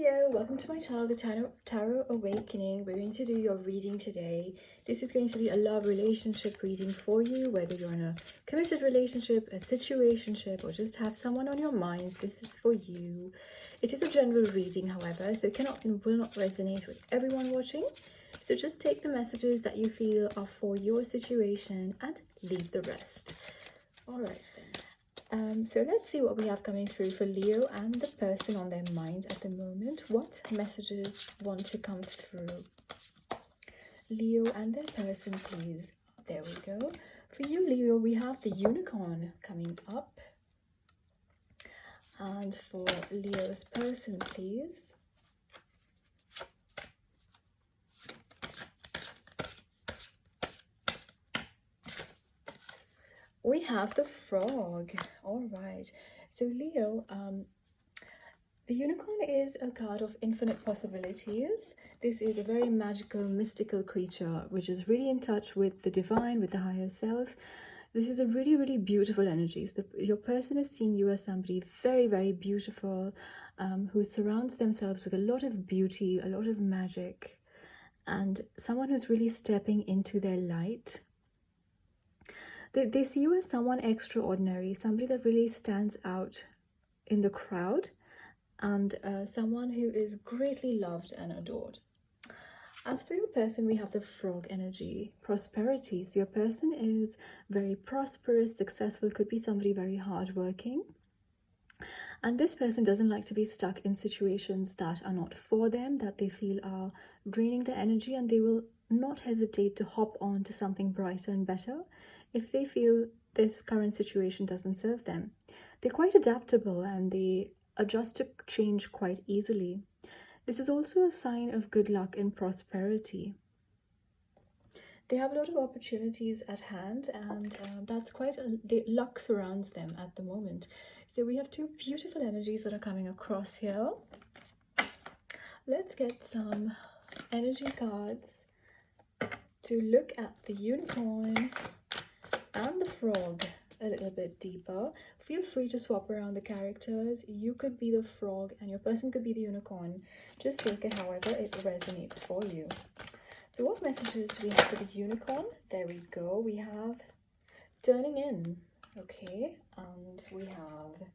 Leo, welcome to my channel, the Tarot Awakening. We're going to do your reading today. This is going to be a love relationship reading for you, whether you're in a committed relationship, a situationship, or just have someone on your mind. This is for you. It is a general reading, however, so it cannot and will not resonate with everyone watching. So just take the messages that you feel are for your situation and leave the rest. All right then. So let's see what we have coming through for Leo and the person on their mind at the moment. What messages want to come through? Leo and their person, please. There we go. For you, Leo, we have the unicorn coming up. And for Leo's person, please. We have the frog. All right. So Leo, the unicorn is a card of infinite possibilities. This is a very magical, mystical creature, which is really in touch with the divine, with the higher self. This is a really, really beautiful energy. So your person is seeing you as somebody very, very beautiful, who surrounds themselves with a lot of beauty, a lot of magic, and someone who's really stepping into their light. They see you as someone extraordinary, somebody that really stands out in the crowd, and someone who is greatly loved and adored. As for your person, we have the frog energy, prosperity. So your person is very prosperous, successful, could be somebody very hardworking. And this person doesn't like to be stuck in situations that are not for them, that they feel are draining their energy, and they will not hesitate to hop on to something brighter and better if they feel this current situation doesn't serve them. They're quite adaptable and they adjust to change quite easily. This is also a sign of good luck and prosperity. They have a lot of opportunities at hand, and that's quite the luck surrounds them at the moment. So we have two beautiful energies that are coming across here. Let's get some energy cards to look at the unicorn and the frog a little bit deeper. Feel free to swap around the characters. You could be the frog and your person could be the unicorn. Just take it however it resonates for you. So what messages do we have for the unicorn? There we go. We have turning in. Okay. And we have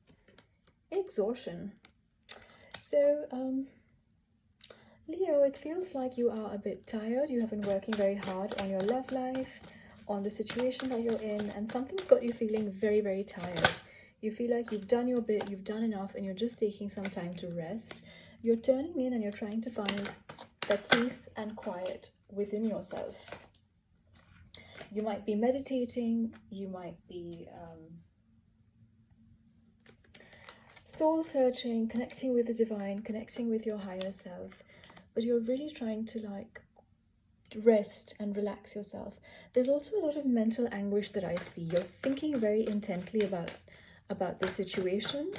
exhaustion. So, Leo, it feels like you are a bit tired. You have been working very hard on your love life, on the situation that you're in, and something's got you feeling very, very tired. You feel like you've done your bit, you've done enough, and you're just taking some time to rest. You're turning in and you're trying to find that peace and quiet within yourself. You might be meditating, you might be soul searching, connecting with the divine, connecting with your higher self, but you're really trying to rest and relax yourself. There's also a lot of mental anguish that I see. You're thinking very intently about the situation.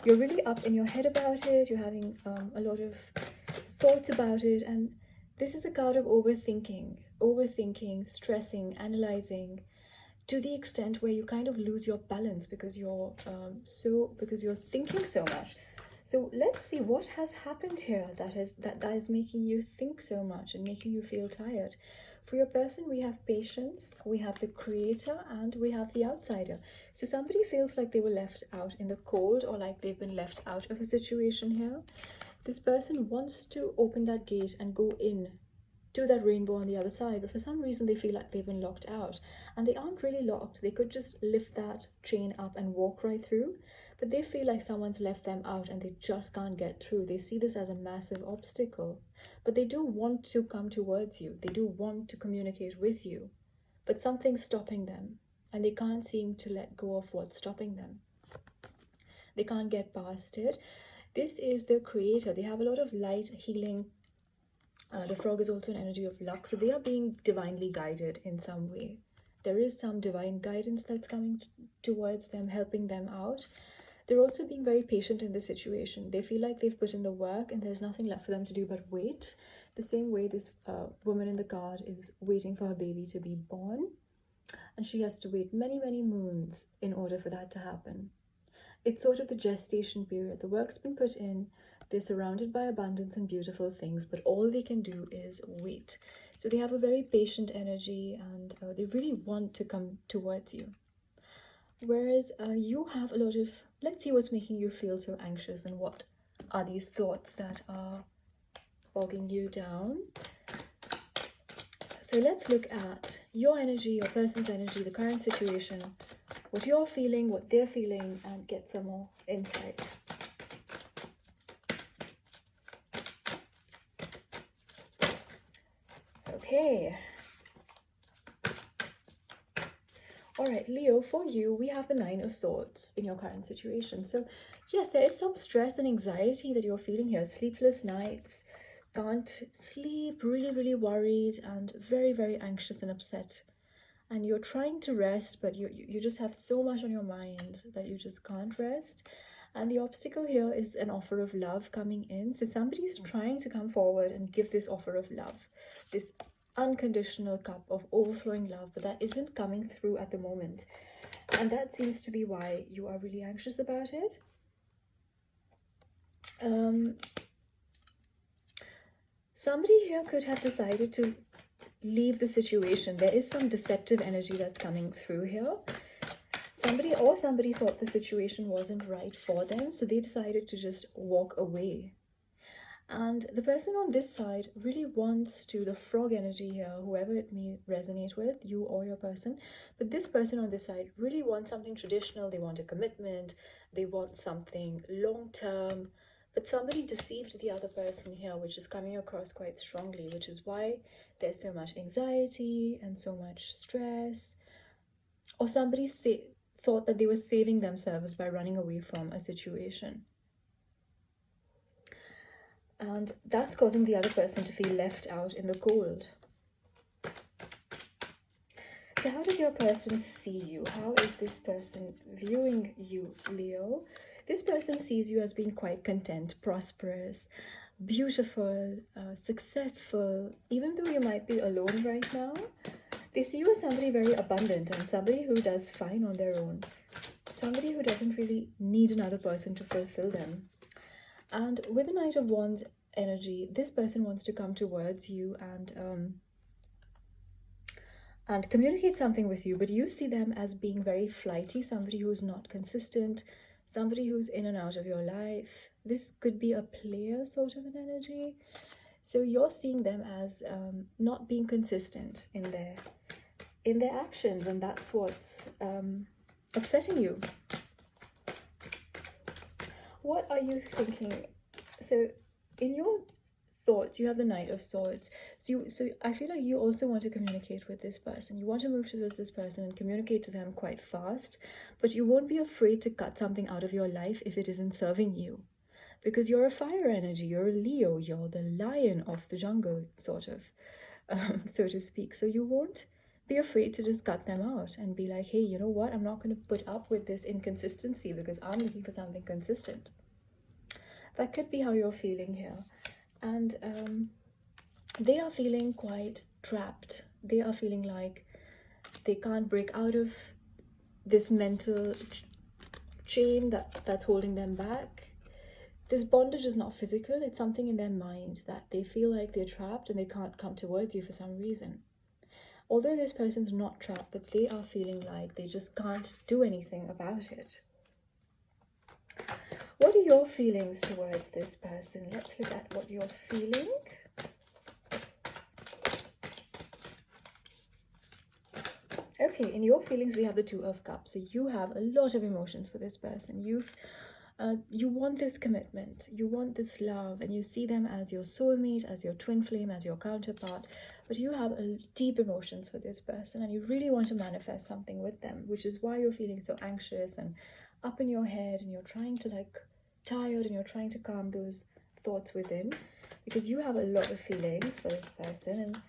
You're really up in your head about it. You're having a lot of thoughts about it, and this is a card of overthinking, stressing, analyzing, to the extent where you kind of lose your balance because you're thinking so much. So let's see what has happened here that is making you think so much and making you feel tired. For your person, we have patience, we have the creator, and we have the outsider. So somebody feels like they were left out in the cold, or like they've been left out of a situation here. This person wants to open that gate and go in to that rainbow on the other side, but for some reason they feel like they've been locked out, and they aren't really locked. They could just lift that chain up and walk right through, but they feel like someone's left them out and they just can't get through. They see this as a massive obstacle, but they do want to come towards you. They do want to communicate with you, but something's stopping them, and they can't seem to let go of what's stopping them. They can't get past it. This is the creator. They have a lot of light, healing. The frog is also an energy of luck, so they are being divinely guided in some way. There is some divine guidance that's coming towards them, helping them out. They're also being very patient in this situation. They feel like they've put in the work and there's nothing left for them to do but wait. The same way this woman in the card is waiting for her baby to be born, and she has to wait many, many moons in order for that to happen. It's sort of the gestation period. The work's been put in, They're surrounded by abundance and beautiful things, but all they can do is wait. So they have a very patient energy, and they really want to come towards you. Whereas you have a lot of, let's see what's making you feel so anxious and what are these thoughts that are bogging you down. So let's look at your energy, your person's energy, the current situation, what you're feeling, what they're feeling, and get some more insight. Okay. All right, Leo, for you, we have the Nine of Swords in your current situation. So yes, there is some stress and anxiety that you're feeling here. Sleepless nights, can't sleep, really worried and very anxious and upset. And you're trying to rest, but you just have so much on your mind that you just can't rest. And the obstacle here is an offer of love coming in. So somebody's trying to come forward and give this offer of love, this unconditional cup of overflowing love, but that isn't coming through at the moment. And that seems to be why you are really anxious about it. Somebody here could have decided to leave the situation. There is some deceptive energy that's coming through here. Somebody thought the situation wasn't right for them, so they decided to just walk away. And the person on this side really wants to, the frog energy here, whoever it may resonate with, you or your person, but this person on this side really wants something traditional. They want a commitment, they want something long-term, but somebody deceived the other person here, which is coming across quite strongly, which is why there's so much anxiety and so much stress. Or somebody thought that they were saving themselves by running away from a situation. And that's causing the other person to feel left out in the cold. So how does your person see you? How is this person viewing you, Leo? This person sees you as being quite content, prosperous, beautiful, successful. Even though you might be alone right now, they see you as somebody very abundant and somebody who does fine on their own. Somebody who doesn't really need another person to fulfill them. And with the Knight of Wands energy, this person wants to come towards you and communicate something with you, but you see them as being very flighty, somebody who's not consistent, somebody who's in and out of your life. This could be a player sort of an energy. So you're seeing them as not being consistent in their actions, and that's what's upsetting you. What are you thinking? So in your thoughts, you have the Knight of Swords. So I feel like you also want to communicate with this person. You want to move towards this person and communicate to them quite fast, but you won't be afraid to cut something out of your life if it isn't serving you. Because you're a fire energy, you're a Leo, you're the lion of the jungle, sort of, so to speak. So you won't be afraid to just cut them out and be like, hey, you know what? I'm not going to put up with this inconsistency because I'm looking for something consistent. That could be how you're feeling here. And they are feeling quite trapped. They are feeling like they can't break out of this mental chain that's holding them back. This bondage is not physical, it's something in their mind that they feel like they're trapped and they can't come towards you for some reason. Although this person's not trapped, but they are feeling like they just can't do anything about it. What are your feelings towards this person? Let's look at what you're feeling. Okay, in your feelings, we have the Two of Cups. So you have a lot of emotions for this person. You want this commitment, you want this love, and you see them as your soulmate, as your twin flame, as your counterpart. But you have deep emotions for this person, and you really want to manifest something with them, which is why you're feeling so anxious and up in your head, and you're trying to tired, and you're trying to calm those thoughts within, because you have a lot of feelings for this person. And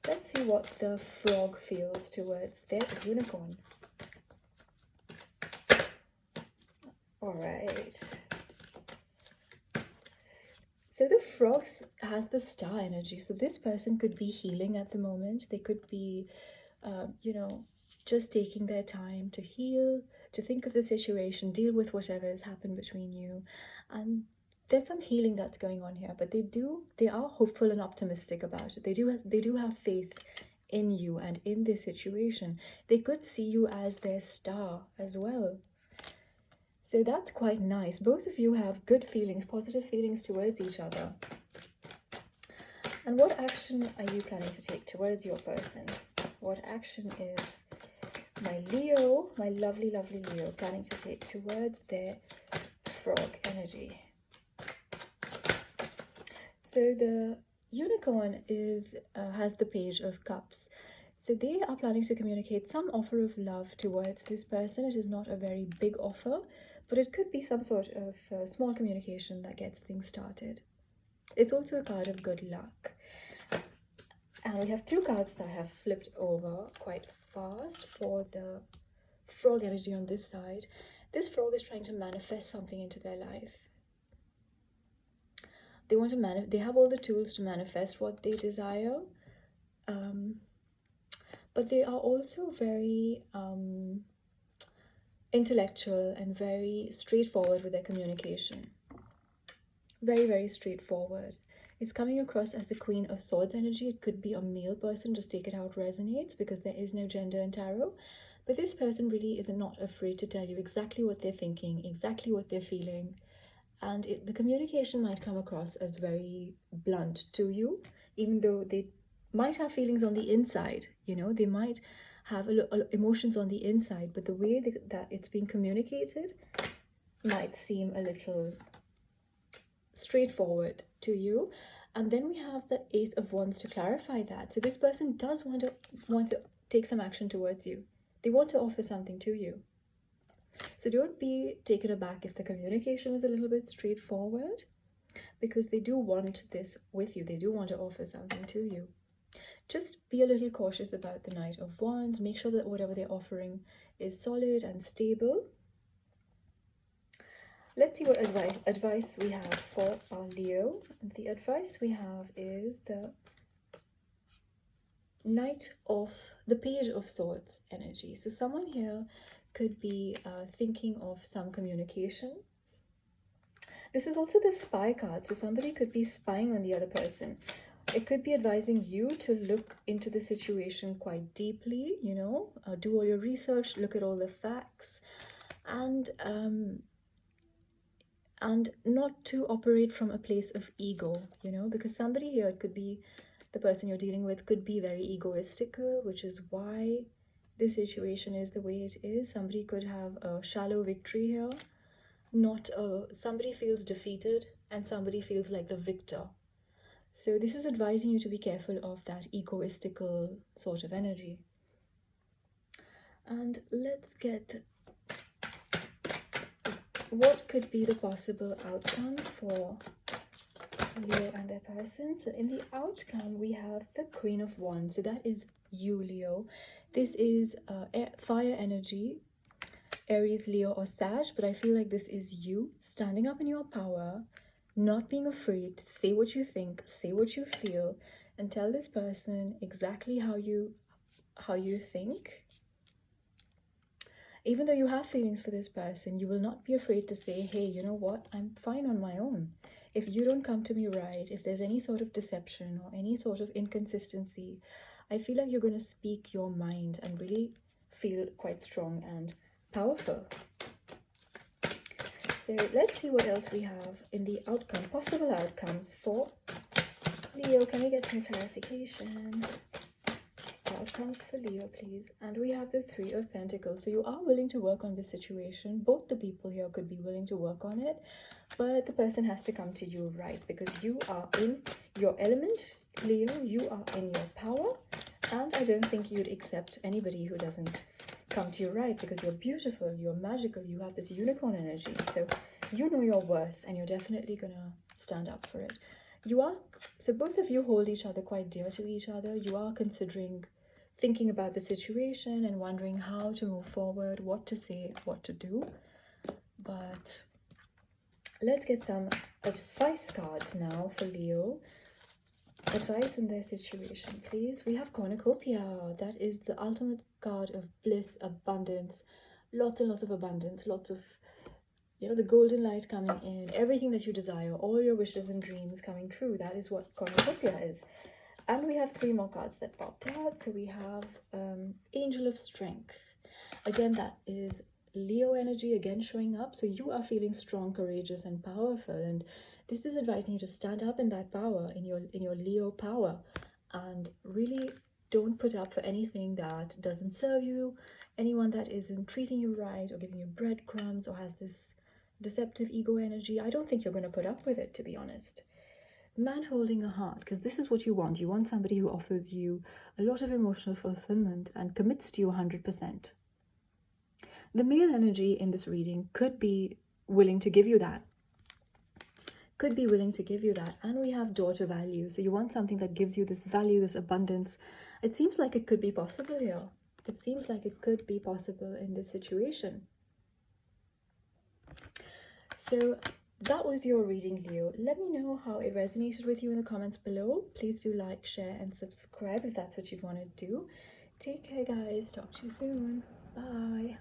let's see what the frog feels towards their unicorn. All right. So the frog has the star energy. So this person could be healing at the moment. They could be, just taking their time to heal, to think of the situation, deal with whatever has happened between you. And there's some healing that's going on here, but they are hopeful and optimistic about it. They do have faith in you and in this situation. They could see you as their star as well. So that's quite nice. Both of you have good feelings, positive feelings towards each other. And what action are you planning to take towards your person? What action is my Leo, my lovely, lovely Leo, planning to take towards their frog energy? So the unicorn has the Page of Cups. So they are planning to communicate some offer of love towards this person. It is not a very big offer, but it could be some sort of small communication that gets things started. It's also a card of good luck. And we have two cards that have flipped over quite fast for the frog energy on this side. This frog is trying to manifest something into their life. They want to they have all the tools to manifest what they desire, but they are also very intellectual and very straightforward with their communication. Very, very straightforward. It's coming across as the Queen of Swords energy. It could be a male person, just take it how it resonates, because there is no gender in tarot. But this person really is not afraid to tell you exactly what they're thinking, exactly what they're feeling. And the communication might come across as very blunt to you, even though they might have feelings on the inside. You know, they might have emotions on the inside, but the way that it's being communicated might seem a little straightforward to you. And then we have the Ace of Wands to clarify that. So this person does want to take some action towards you. They want to offer something to you. So don't be taken aback if the communication is a little bit straightforward, because they do want this with you. They do want to offer something to you. Just be a little cautious about the Knight of Wands. Make sure that whatever they're offering is solid and stable. Let's see what advice we have for our Leo. The advice we have is the Page of Swords energy. So someone here could be thinking of some communication. This is also the Spy card. So somebody could be spying on the other person. It could be advising you to look into the situation quite deeply, you know, do all your research, look at all the facts, and not to operate from a place of ego, you know, because somebody here, it could be the person you're dealing with, could be very egoistical, which is why this situation is the way it is. Somebody could have a shallow victory here. Somebody feels defeated and somebody feels like the victor. So this is advising you to be careful of that egoistical sort of energy. And let's get what could be the possible outcome for Leo and their person. So in the outcome, we have the Queen of Wands. So that is you, Leo. This is fire energy, Aries, Leo, or Sag, but I feel like this is you standing up in your power, not being afraid to say what you think, say what you feel, and tell this person exactly how you think. Even though you have feelings for this person, you will not be afraid to say, hey, you know what, I'm fine on my own. If you don't come to me right, if there's any sort of deception or any sort of inconsistency, I feel like you're going to speak your mind and really feel quite strong and powerful. So let's see what else we have in the outcome, possible outcomes for Leo. Can we get some clarification? Outcomes for Leo, please. And we have the Three of Pentacles. So you are willing to work on this situation. Both the people here could be willing to work on it, but the person has to come to you, right? Because you are in your element, Leo. You are in your power, and I don't think you'd accept anybody who doesn't come to you right, because you're beautiful, you're magical, you have this unicorn energy. So you know your worth, and you're definitely gonna stand up for it. So both of you hold each other quite dear to each other. You are thinking about the situation and wondering how to move forward, what to say, what to do. But let's get some advice cards now for Leo. Advice in their situation, please. We have Cornucopia. That is the ultimate card of bliss, abundance, lots and lots of abundance, lots of, you know, the golden light coming in, everything that you desire, all your wishes and dreams coming true. That is what cornucopia is. And we have 3 more cards that popped out. So we have Angel of Strength. Again, that is Leo energy again showing up. So you are feeling strong, courageous, and powerful. And this is advising you to stand up in that power, in your Leo power, and really don't put up for anything that doesn't serve you, anyone that isn't treating you right or giving you breadcrumbs or has this deceptive ego energy. I don't think you're going to put up with it, to be honest. Man holding a heart, because this is what you want. You want somebody who offers you a lot of emotional fulfillment and commits to you 100%. The male energy in this reading could be willing to give you that. And we have daughter value. So you want something that gives you this value, this abundance. It seems like it could be possible here. It seems like it could be possible in this situation. So that was your reading, Leo. Let me know how it resonated with you in the comments below. Please do like, share, and subscribe if that's what you'd want to do. Take care, guys. Talk to you soon. Bye.